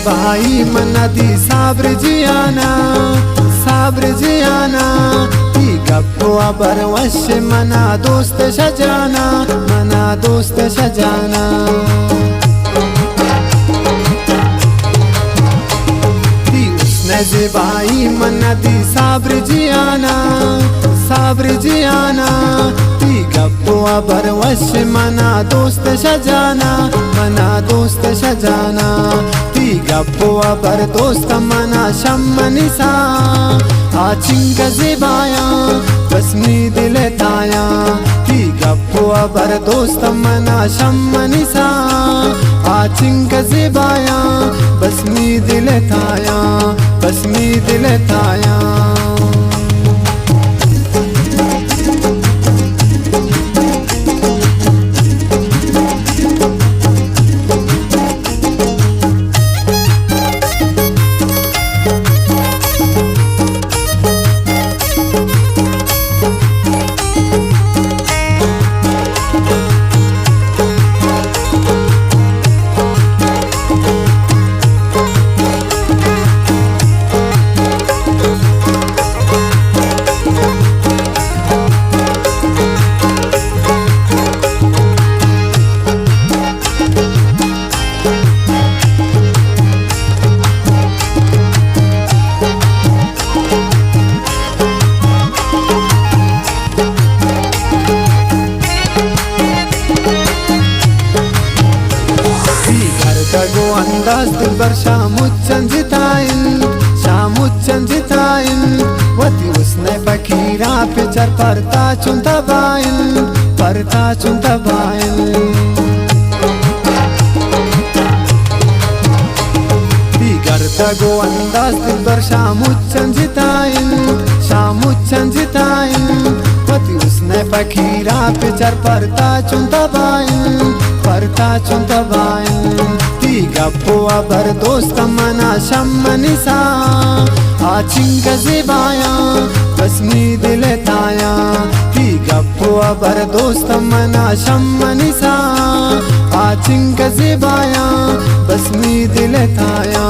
भाई मना दी साब्र जियाना ती गप्पो बरवश मना दोस्त सजाना ती उसने भाई मना दी साब्र जियाना ती गप्पो बरवश मना दोस्त सजाना ती गप्पो बर दोस्त मना शम्मनिसा आचिंग ज़िबाया बसमी दिल ताया ती गप्पो बर दोस्त मना शम्मनिसा आचिंग ज़िबाया बसमी दिल ताया अंदाज दिलबर शामुच्चन जिताइन वती उसने बकीरा पिचर परता चुनता बाइन दिगर गो अंदाज दिलबर शामुच्चन जिताइन वती उसने बकीरा पिचर परता चुनता बाइन ती गप्पो बर दोस्त मना शम्मनिसा आचिंग ज़िबाया बसमी दिल ताया ती गप्पो बर दोस्त मना शम्मनिसा आचिंग ज़िबाया बसमी दिल ताया